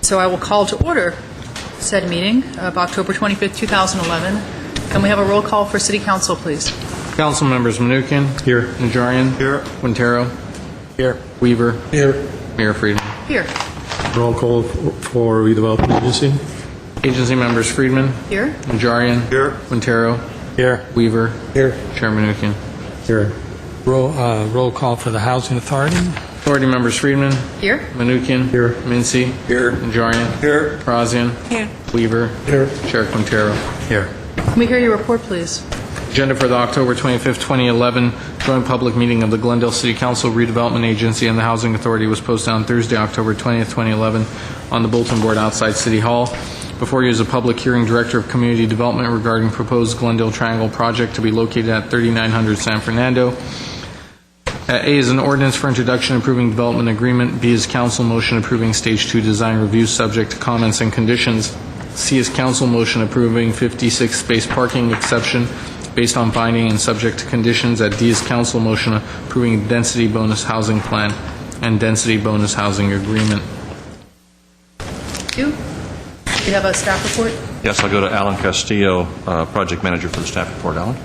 So I will call to order said meeting of October 25th, 2011. Can we have a roll call for City Council, please? Council members Manukian. Here. Najarian. Here. Quintero. Here. Weaver. Here. Mayor Friedman. Here. Roll call for Redevelopment Agency. Agency members Friedman. Here. Najarian. Here. Quintero. Here. Weaver. Here. Chair Manukian. Here. Roll call for the Housing Authority. Authority members Friedman. Here. Manukian. Here. Mincy. Here. Najarian. Here. Prazian. Here. Weaver. Here. Chair Quintero. Here. Can we hear your report, please? Agenda for the October 25th, 2011 joint public meeting of the Glendale City Council, Redevelopment Agency, and the Housing Authority was posted on Thursday, October 20th, 2011 on the bulletin board outside City Hall. Before you is a public hearing, Director of Community Development regarding proposed Glendale Triangle project to be located at 3900 San Fernando. A is an ordinance for introduction approving development agreement. B is council motion approving Stage 2 design review subject to comments and conditions. C is council motion approving 56 space parking exception based on finding and subject to conditions. At D is council motion approving density bonus housing plan and density bonus housing agreement. Thank you. Do you have a staff report? Yes, I'll go to Alan Castillo, Project Manager for the staff report. Alan?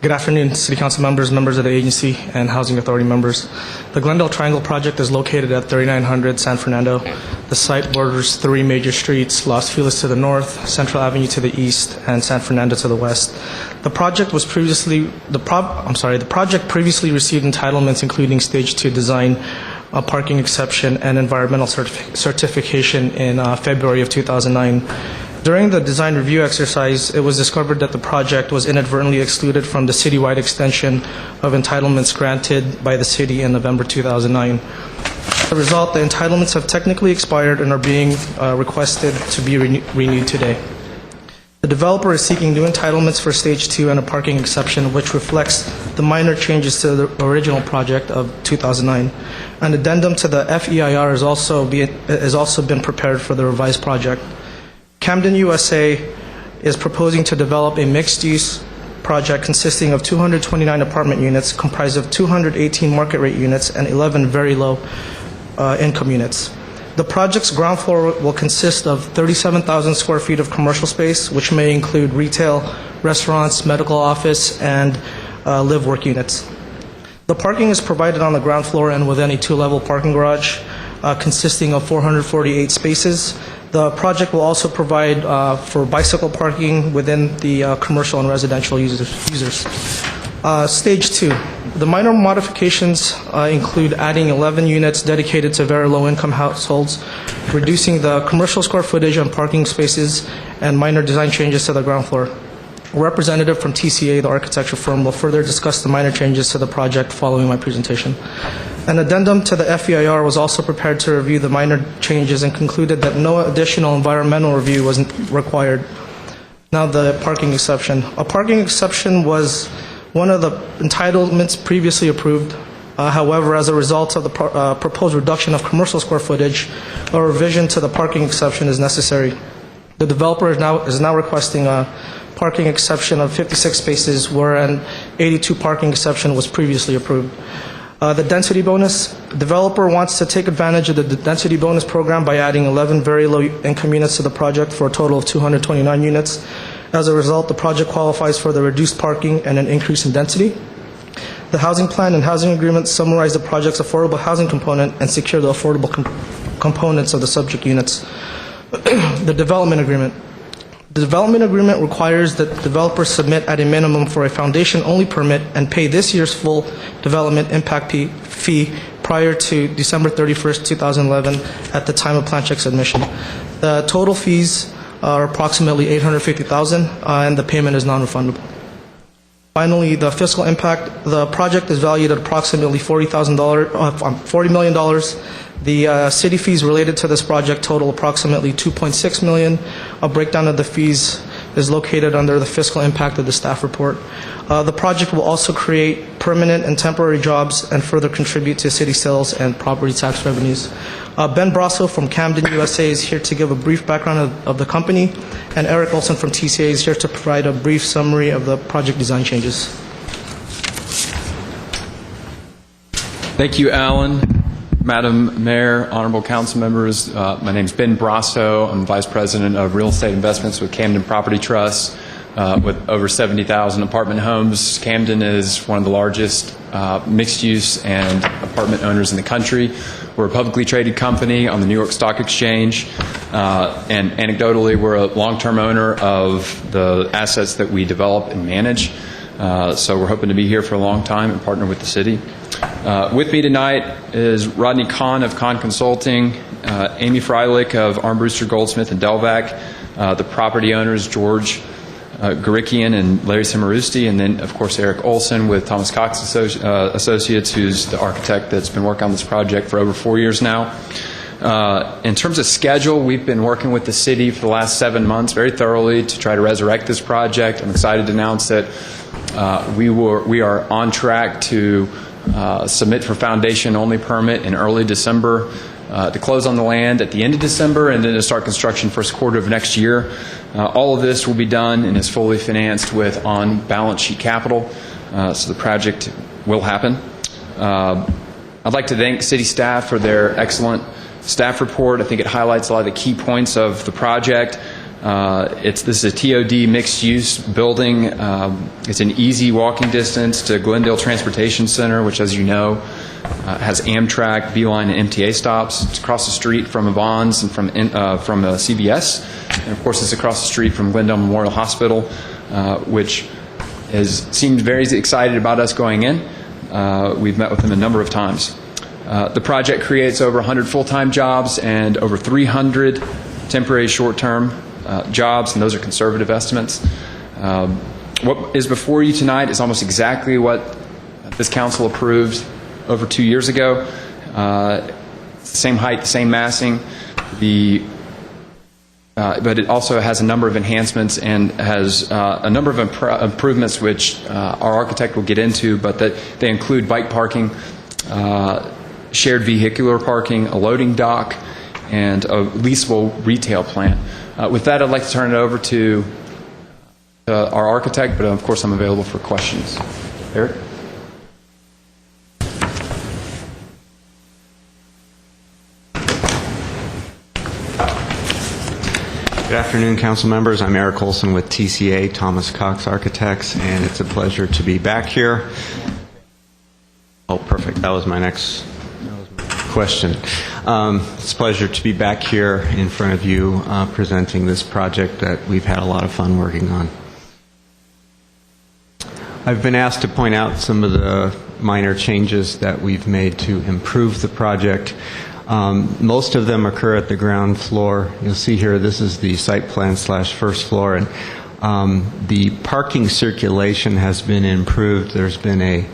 Good afternoon, City Council members, members of the agency, and Housing Authority members. The Glendale Triangle project is located at 3900 San Fernando. The site borders three major streets: Los Feliz to the north, Central Avenue to the east, and San Fernando to the west. The project previously received entitlements including Stage 2 design, a parking exception, and environmental certification in February of 2009. During the design review exercise, it was discovered that the project was inadvertently excluded from the citywide extension of entitlements granted by the city in November 2009. As a result, the entitlements have technically expired and are being requested to be renewed today. The developer is seeking new entitlements for Stage 2 and a parking exception, which reflects the minor changes to the original project of 2009. An addendum to the FEIR has also been prepared for the revised project. Camden USA is proposing to develop a mixed-use project consisting of 229 apartment units comprised of 218 market-rate units and 11 very low-income units. The project's ground floor will consist of 37,000 square feet of commercial space, which may include retail, restaurants, medical office, and live-work units. The parking is provided on the ground floor and within a two-level parking garage consisting of 448 spaces. The project will also provide for bicycle parking within the commercial and residential users. Stage 2. The minor modifications include adding 11 units dedicated to very low-income households, reducing the commercial square footage on parking spaces, and minor design changes to the ground floor. A representative from TCA, the architecture firm, will further discuss the minor changes to the project following my presentation. An addendum to the FEIR was also prepared to review the minor changes and concluded that no additional environmental review was required. Now the parking exception. A parking exception was one of the entitlements previously approved. However, as a result of the proposed reduction of commercial square footage, a revision to the parking exception is necessary. The developer is now requesting a parking exception of 56 spaces, where an 82 parking exception was previously approved. The density bonus. The developer wants to take advantage of the density bonus program by adding 11 very low-income units to the project for a total of 229 units. As a result, the project qualifies for the reduced parking and an increase in density. The housing plan and housing agreement summarize the project's affordable housing component and secure the affordable components of the subject units. The development agreement. The development agreement requires that the developer submit at a minimum for a foundation-only permit and pay this year's full development impact fee prior to December 31st, 2011 at the time of plan check submission. The total fees are approximately $850,000 and the payment is non-refundable. Finally, the fiscal impact. The project is valued at approximately $40 million. The city fees related to this project total approximately $2.6 million. A breakdown of the fees is located under the fiscal impact of the staff report. The project will also create permanent and temporary jobs and further contribute to city sales and property tax revenues. Ben Brasso from Camden USA is here to give a brief background of the company, and Eric Olson from TCA is here to provide a brief summary of the project design changes. Thank you, Alan. Madam Mayor, honorable council members, my name is Ben Brasso. I'm Vice President of Real Estate Investments with Camden Property Trust. With over 70,000 apartment homes, Camden is one of the largest mixed-use and apartment owners in the country. We're a publicly traded company on the New York Stock Exchange, and anecdotally, we're a long-term owner of the assets that we develop and manage. So we're hoping to be here for a long time and partner with the city. With me tonight is Rodney Kahn of Kahn Consulting, Amy Freilich of Armbruster Goldsmith and Delvac, the property owners George Garikian and Larry Simarusti, and then, of course, Eric Olson with Thomas Cox Associates, who's the architect that's been working on this project for over 4 years now. In terms of schedule, we've been working with the city for the last 7 months very thoroughly to try to resurrect this project. I'm excited to announce that we are on track to submit for foundation-only permit in early December, to close on the land at the end of December, and then to start construction first quarter of next year. All of this will be done and is fully financed with on-balance sheet capital, so the project will happen. I'd like to thank city staff for their excellent staff report. I think it highlights a lot of the key points of the project. This is a TOD mixed-use building. It's an easy walking distance to Glendale Transportation Center, which, as you know, has Amtrak, Beeline, and MTA stops. It's across the street from Avon's and from CBS. And, of course, it's across the street from Glendale Memorial Hospital, which seemed very excited about us going in. We've met with them a number of times. The project creates over 100 full-time jobs and over 300 temporary short-term jobs, and those are conservative estimates. What is before you tonight is almost exactly what this council approved over 2 years ago. Same height, same massing, but it also has a number of enhancements and has a number of improvements which our architect will get into, but that they include bike parking, shared vehicular parking, a loading dock, and a leasable retail plant. With that, I'd like to turn it over to our architect, but of course I'm available for questions. Eric? Good afternoon, council members. I'm Eric Olson with TCA, Thomas Cox Architects, and it's a pleasure to be back here. Oh, perfect. That was my next question. It's a pleasure to be back here in front of you presenting this project that we've had a lot of fun working on. I've been asked to point out some of the minor changes that we've made to improve the project. Most of them occur at the ground floor. You'll see here this is the site plan / first floor, and the parking circulation has been improved. There's been a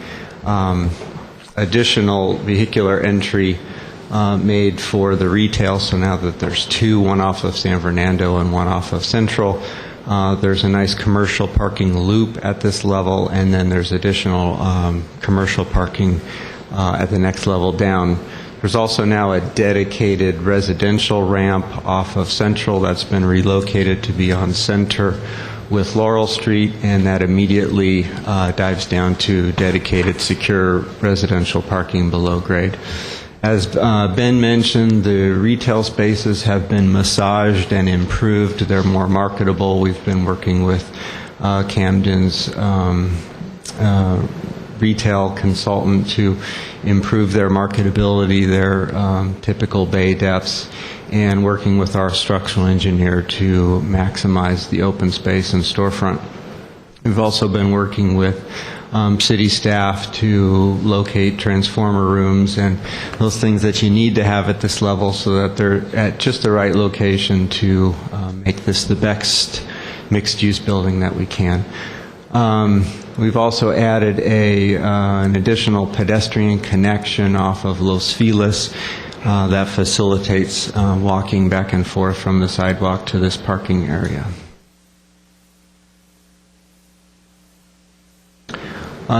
additional vehicular entry made for the retail, so now that there's two, one off of San Fernando and one off of Central. There's a nice commercial parking loop at this level, and then there's additional commercial parking at the next level down. There's also now a dedicated residential ramp off of Central that's been relocated to be on Center with Laurel Street, and that immediately dives down to dedicated secure residential parking below grade. As Ben mentioned, the retail spaces have been massaged and improved. They're more marketable. We've been working with Camden's retail consultant to improve their marketability, their typical bay depths, and working with our structural engineer to maximize the open space and storefront. We've also been working with city staff to locate transformer rooms and those things that you need to have at this level so that they're at just the right location to make this the best mixed-use building that we can. We've also added an additional pedestrian connection off of Los Feliz that facilitates walking back and forth from the sidewalk to this parking area.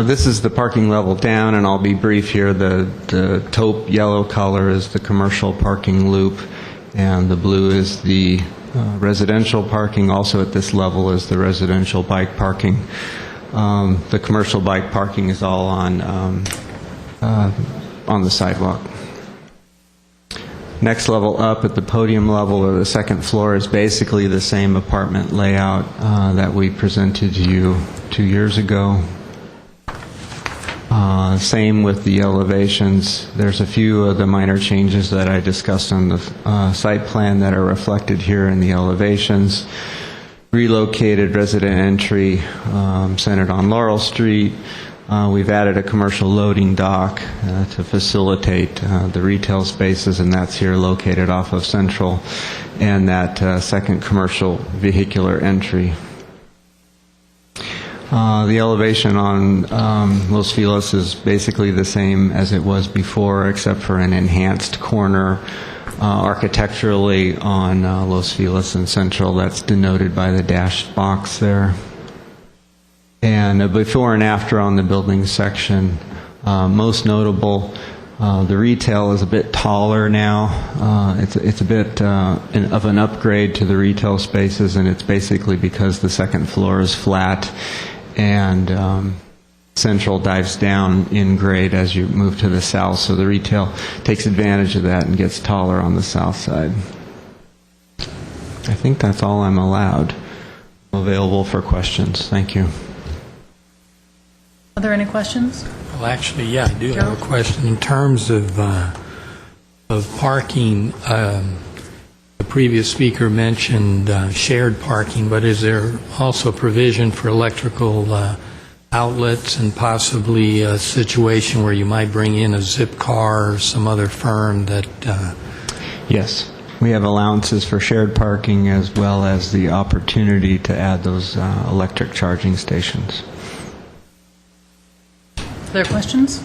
This is the parking level down, and I'll be brief here. The taupe yellow color is the commercial parking loop, and the blue is the residential parking. Also at this level is the residential bike parking. The commercial bike parking is all on the sidewalk. Next level up at the podium level or the second floor is basically the same apartment layout that we presented to you 2 years ago. Same with the elevations. There's a few of the minor changes that I discussed on the site plan that are reflected here in the elevations. Relocated resident entry centered on Laurel Street. We've added a commercial loading dock to facilitate the retail spaces, and that's here located off of Central, and that second commercial vehicular entry. The elevation on Los Feliz is basically the same as it was before, except for an enhanced corner architecturally on Los Feliz and Central. That's denoted by the dashed box there. And a before and after on the building section. Most notable, the retail is a bit taller now. It's a bit of an upgrade to the retail spaces, and it's basically because the second floor is flat and Central dives down in grade as you move to the south, so the retail takes advantage of that and gets taller on the south side. I think that's all I'm allowed. I'm available for questions. Thank you. Are there any questions? Well, actually, yeah, I do have a question. In terms of parking, the previous speaker mentioned shared parking, but is there also provision for electrical outlets and possibly a situation where you might bring in a zip car or some other firm that... Yes. We have allowances for shared parking as well as the opportunity to add those electric charging stations. Are there questions?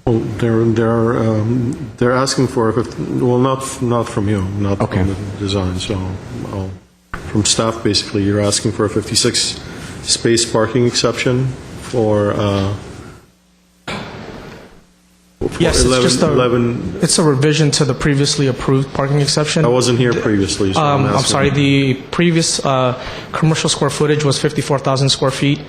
Well, they're asking for, well, not from you, not Okay. from the design, so from staff, basically, you're asking for a 56 space parking exception for Yes, 11. it's a revision to the previously approved parking exception. I wasn't here previously, so I'm asking. sorry, the previous commercial square footage was 54,000 square feet,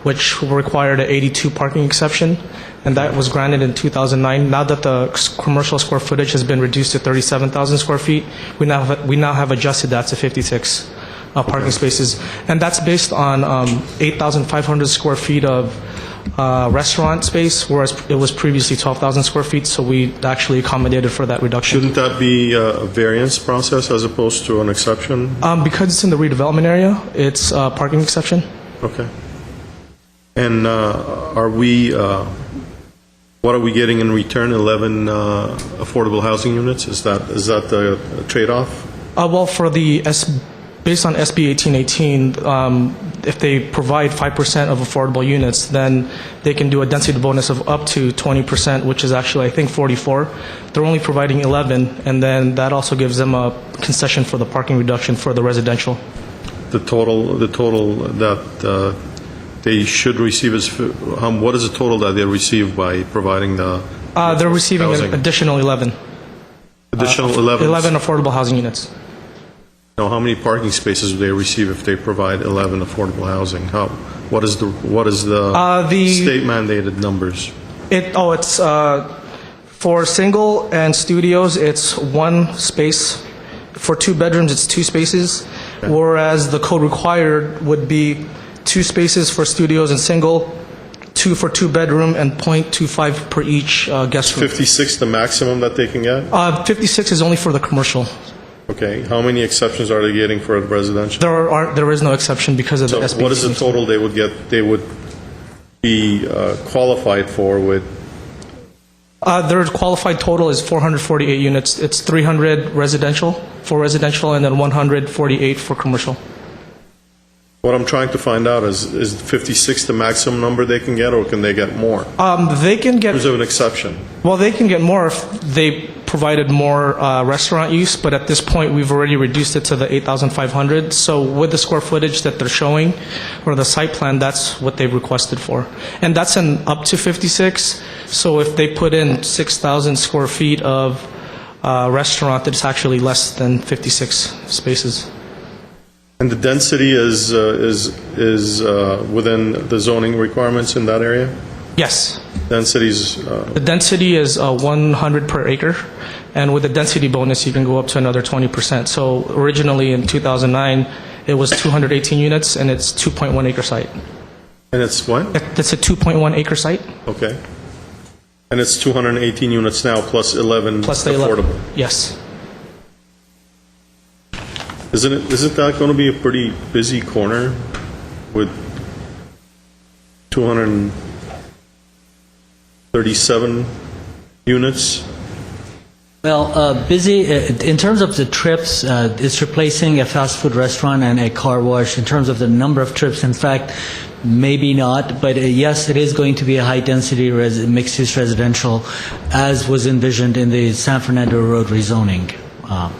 which required an 82 parking exception, and that was granted in 2009. Now that the commercial square footage has been reduced to 37,000 square feet, we now have adjusted that to 56 parking spaces, and that's based on 8,500 square feet of restaurant space, whereas it was previously 12,000 square feet, so we actually accommodated for that reduction. Shouldn't that be a variance process as opposed to an exception? Because it's in the redevelopment area, it's a parking exception. Okay. And what are we getting in return? 11 affordable housing units? Is that the trade-off? Well, based on SB 1818, if they provide 5% of affordable units, then they can do a density bonus of up to 20%, which is actually, I think, 44. They're only providing 11, and then that also gives them a concession for the parking reduction for the residential. The total that they should receive is, what is the total that they receive by providing the They're receiving housing? an additional 11. Additional 11? 11 affordable housing units. Now, how many parking spaces do they receive if they provide 11 affordable housing? What is the state mandated numbers? It's for single and studios, it's one space. For 2 bedrooms, it's 2 spaces, whereas the code required would be 2 spaces for studios and single, 2 for 2 bedroom, and 0.25 per each guest room. 56 the maximum that they can get? 56 is only for the commercial. Okay. How many exceptions are they getting for residential? There is no exception because of the So SB. what is the total they would get? They would be qualified for with? Their qualified total is 448 units. It's 300 residential for residential, and then 148 for commercial. What I'm trying to find out is 56 the maximum number they can get, or can they get more? They can get. There's an exception. Well, they can get more if they provided more restaurant use, but at this point, we've already reduced it to the 8,500. So with the square footage that they're showing, or the site plan, that's what they've requested for. And that's an up to 56. So if they put in 6,000 square feet of restaurant, it's actually less than 56 spaces. And the density is within the zoning requirements in that area? Yes. Densities, The density is 100 per acre, And with the density bonus, you can go up to another 20%. So originally in 2009, it was 218 units, and it's 2.1 acre site. And it's what? That's a 2.1 acre site. Okay. And it's 218 units now plus 11 Plus the affordable. 11. Yes. Isn't that going to be a pretty busy corner with 237 units? Well, busy in terms of the trips. It's replacing a fast food restaurant and a car wash. In terms of the number of trips, in fact, maybe not. But yes, it is going to be a high-density mixed-use residential, as was envisioned in the San Fernando Road rezoning.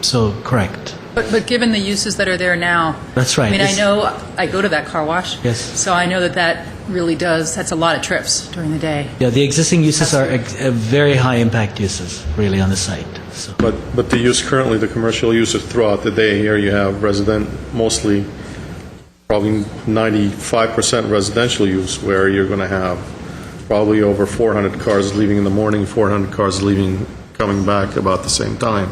So correct. But given the uses that are there now. That's right. I mean, I know, I go to that car wash. Yes. So I know that really that's a lot of trips during the day. Yeah, the existing uses are very high-impact uses, really, on the site. So. But the use currently, the commercial use is throughout the day. Here you have mostly probably 95% residential use, where you're going to have probably over 400 cars leaving in the morning, 400 cars coming back about the same time.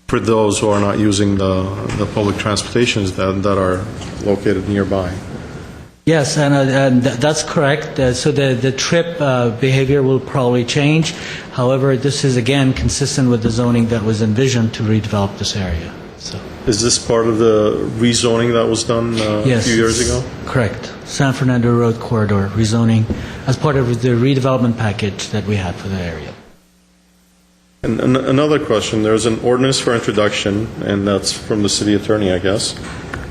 For those who are not using the public transportations that are located nearby. Yes, and that's correct. So the trip behavior will probably change. However, this is, again, consistent with the zoning that was envisioned to redevelop this area. So. Is this part of the rezoning that was done Yes, a few years ago? Correct. San Fernando Road corridor rezoning as part of the redevelopment package that we had for the area. And another question, there's an ordinance for introduction, and that's from the city attorney, I guess.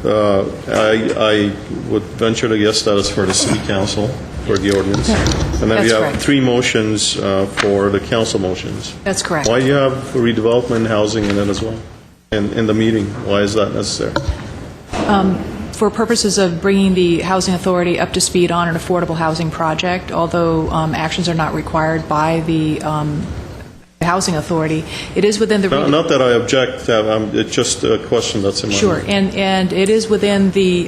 I would venture to guess that is for the city council, for the ordinance. And then That's we have correct. 3 motions for the council motions. That's correct. Why do you have redevelopment housing in it as well, in the meeting? Why is that necessary? For purposes of bringing the Housing Authority up to speed on an affordable housing project, although actions are not required by the Housing Authority, it is within the... Not that I object, it's just a question that's in my Sure, mind. and it is within the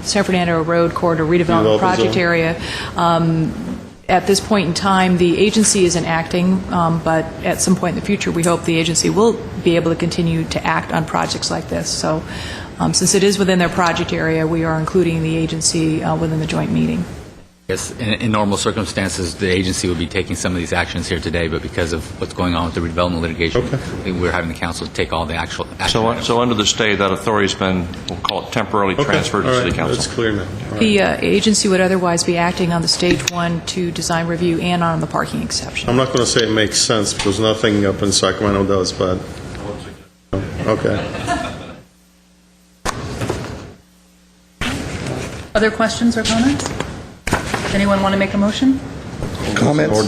San Fernando Road Corridor redevelopment project zone. area. At this point in time, the agency isn't acting, but at some point in the future, we hope the agency will be able to continue to act on projects like this. So since it is within their project area, we are including the agency within the joint meeting. Yes, in normal circumstances, the agency would be taking some of these actions here today, but because of what's going on with the redevelopment litigation, we're having the council take all the actual action. So under the stay, that authority's been, we'll call it temporarily transferred to city council. That's clear now. All right. The agency would otherwise be acting on the Stage 1 to design review and on the parking exception. I'm not going to say it makes sense, because nothing up in Sacramento does, but, okay. Other questions or comments? Anyone want to make a motion? Comments?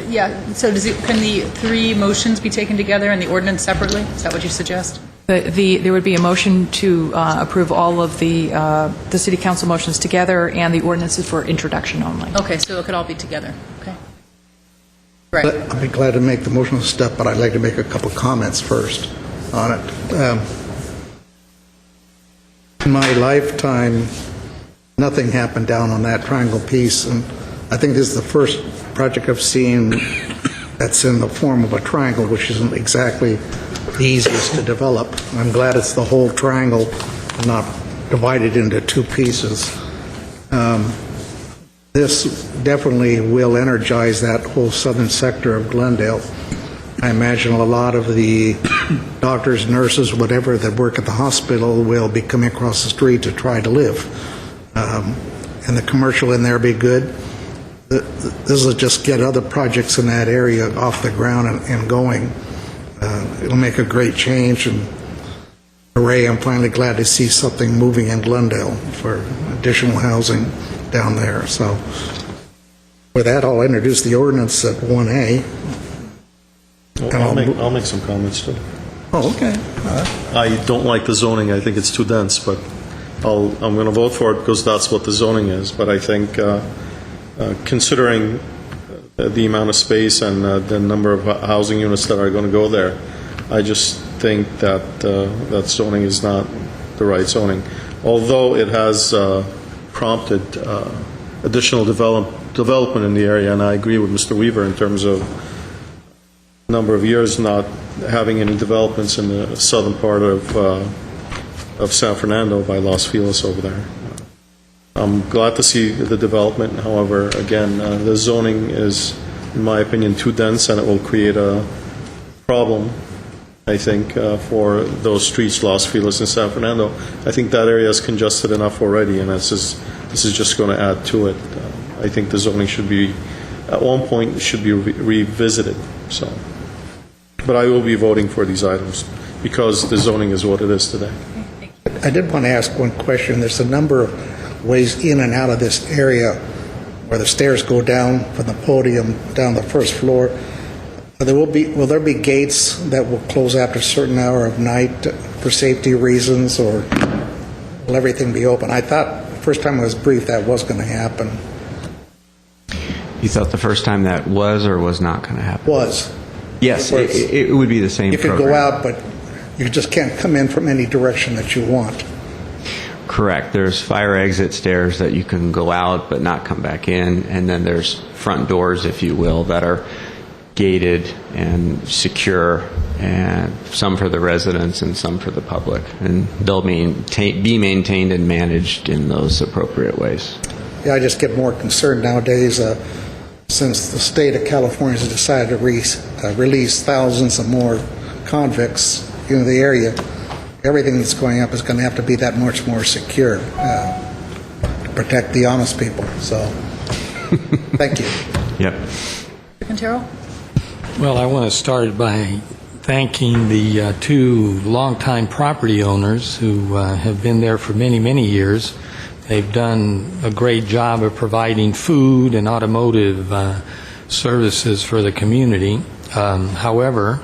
Yeah, so can the 3 motions be taken together and the ordinance separately? Is that what you suggest? There would be a motion to approve all of the city council motions together and the ordinances for introduction only. Okay, so it could all be together, okay? Right. I'd be glad to make the motional step, but I'd like to make a couple comments first on it. In my lifetime, nothing happened down on that triangle piece, and I think this is the first project I've seen that's in the form of a triangle, which isn't exactly the easiest to develop. I'm glad it's the whole triangle and not divided into 2 pieces. This definitely will energize that whole southern sector of Glendale. I imagine a lot of the doctors, nurses, whatever, that work at the hospital will be coming across the street to try to live. And the commercial in there be good. This will just get other projects in that area off the ground and going. It'll make a great change, and hooray, I'm finally glad to see something moving in Glendale for additional housing down there. So with that, I'll introduce the ordinance at 1A. Well, I'll make some comments, too. Oh, okay. I don't like the zoning. I think it's too dense, but I'm going to vote for it because that's what the zoning is. But I think considering the amount of space and the number of housing units that are going to go there, I just think that that zoning is not the right zoning. Although it has prompted additional development in the area, and I agree with Mr. Weaver in terms of number of years not having any developments in the southern part of San Fernando by Los Feliz over there. I'm glad to see the development. However, again, the zoning is, in my opinion, too dense, and it will create a problem, I think, for those streets, Los Feliz and San Fernando. I think that area is congested enough already, and this is just going to add to it. I think the zoning should be, at one point, should be revisited. So, but I will be voting for these items because the zoning is what it is today. I did want to ask one question. There's a number of ways in and out of this area where the stairs go down from the podium down the first floor. Will there be gates that will close after a certain hour of night for safety reasons, or will everything be open? I thought the first time I was briefed that was going to happen. You thought the first time that was or was not going to happen? Was. Yes, it would be the same You could program. go out, but you just can't come in from any direction that you want. Correct. There's fire exit stairs that you can go out but not come back in, and then there's front doors, if you will, that are gated and secure, and some for the residents and some for the public. And they'll be maintained and managed in those appropriate ways. Yeah, I just get more concerned nowadays since the state of California has decided to release thousands of more convicts in the area. Everything that's going up is going to have to be that much more secure to protect the honest people. So, thank you. Yep. Mr. Quintero? Well, I want to start by thanking the two longtime property owners who have been there for many, many years. They've done a great job of providing food and automotive services for the community. However,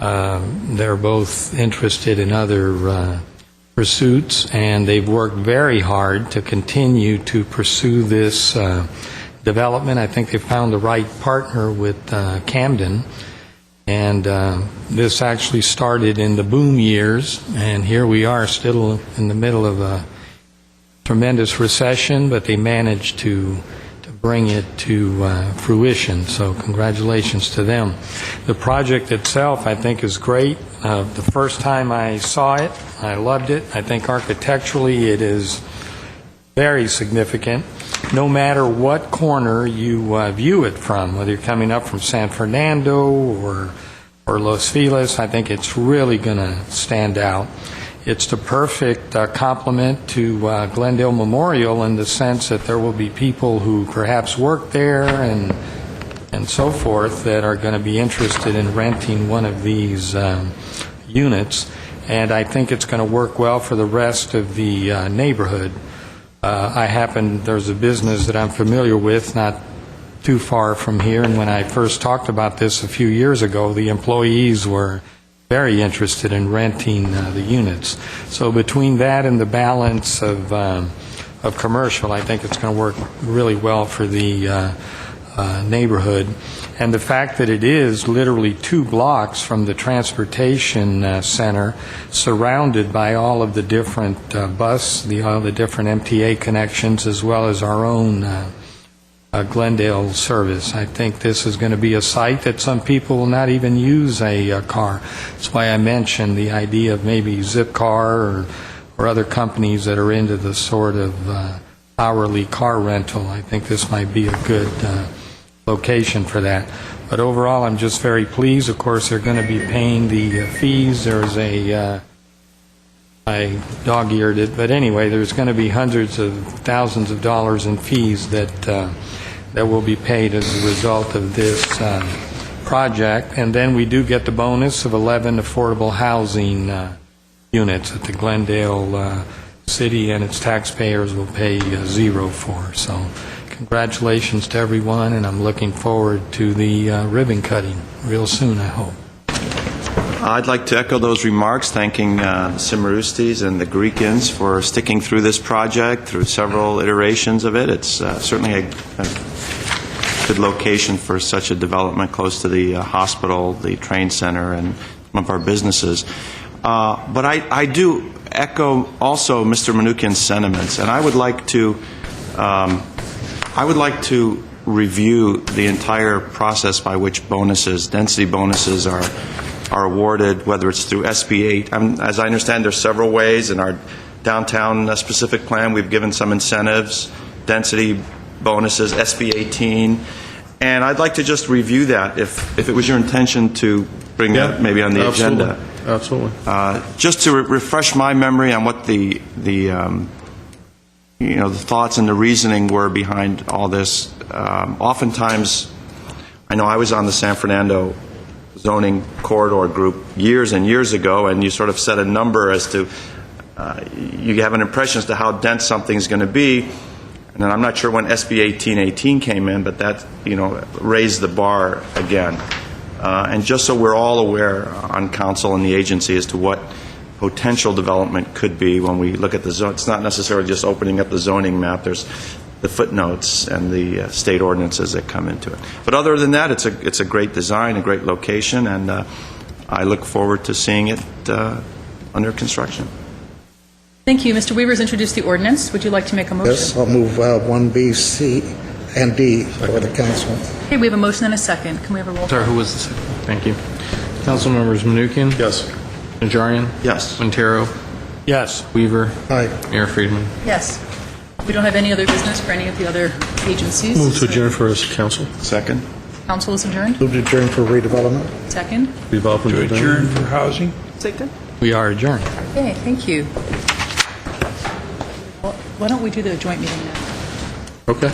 they're both interested in other pursuits, and they've worked very hard to continue to pursue this development. I think they found the right partner with Camden, and this actually started in the boom years, and here we are still in the middle of a tremendous recession, but they managed to bring it to fruition. So congratulations to them. The project itself, I think, is great. The first time I saw it, I loved it. I think architecturally it is very significant. No matter what corner you view it from, whether you're coming up from San Fernando or Los Feliz, I think it's really going to stand out. It's the perfect complement to Glendale Memorial in the sense that there will be people who perhaps work there and so forth that are going to be interested in renting one of these units. And I think it's going to work well for the rest of the neighborhood. There's a business that I'm familiar with, not too far from here, and when I first talked about this a few years ago, the employees were very interested in renting the units. So between that and the balance of commercial, I think it's going to work really well for the neighborhood. And the fact that it is literally 2 blocks from the transportation center, surrounded by all of the different all the different MTA connections, as well as our own Glendale service. I think this is going to be a site that some people will not even use a car. That's why I mentioned the idea of maybe Zipcar or other companies that are into the sort of hourly car rental. I think this might be a good location for that. But overall, I'm just very pleased. Of course, they're going to be paying the fees. There's I dog-eared it, but anyway, there's going to be hundreds of thousands of dollars in fees that will be paid as a result of this project. And then we do get the bonus of 11 affordable housing units that the Glendale city and its taxpayers will pay zero for. So congratulations to everyone, and I'm looking forward to the ribbon cutting real soon, I hope. I'd like to echo those remarks, thanking the Cimarustis and the Greekins for sticking through this project, through several iterations of it. It's certainly a good location for such a development close to the hospital, the train center, and some of our businesses. But I do echo also Mr. Manukin's sentiments, and I would like to review the entire process by which bonuses, density bonuses are awarded, whether it's through SB 8. As I understand, there's several ways. In our downtown specific plan, we've given some incentives, density bonuses, SB 18. And I'd like to just review that, if it was your intention to bring that maybe on the agenda. Absolutely. Just to refresh my memory on what the thoughts and the reasoning were behind all this. Oftentimes, I know I was on the San Fernando zoning corridor group years and years ago, and you sort of set a number as to, you have an impression as to how dense something's going to be. And I'm not sure when SB 1818 came in, but that, raised the bar again. And just so we're all aware on council and the agency as to what potential development could be when we look at the zone. It's not necessarily just opening up the zoning map. There's the footnotes and the state ordinances that come into it. But other than that, it's a great design, a great location, and I look forward to seeing it under construction. Thank you. Mr. Weaver's introduced the ordinance. Would you like to make a motion? Yes, I'll move 1B, C, and D for the council. Okay, we have a motion and a second. Can we have a roll call? Sorry, who was the second? Thank you. Council members Menuchyan? Yes. Najarian? Yes. Quintero? Yes. Weaver? Aye. Mayor Friedman? Yes. We don't have any other business for any of the other agencies. Move to adjourn for council. Second. Council is adjourned. Move to adjourn for redevelopment. Second. Redevelopment. for housing? Second. We are adjourned. Okay, thank you. Well, why don't we do the joint meeting now? Okay.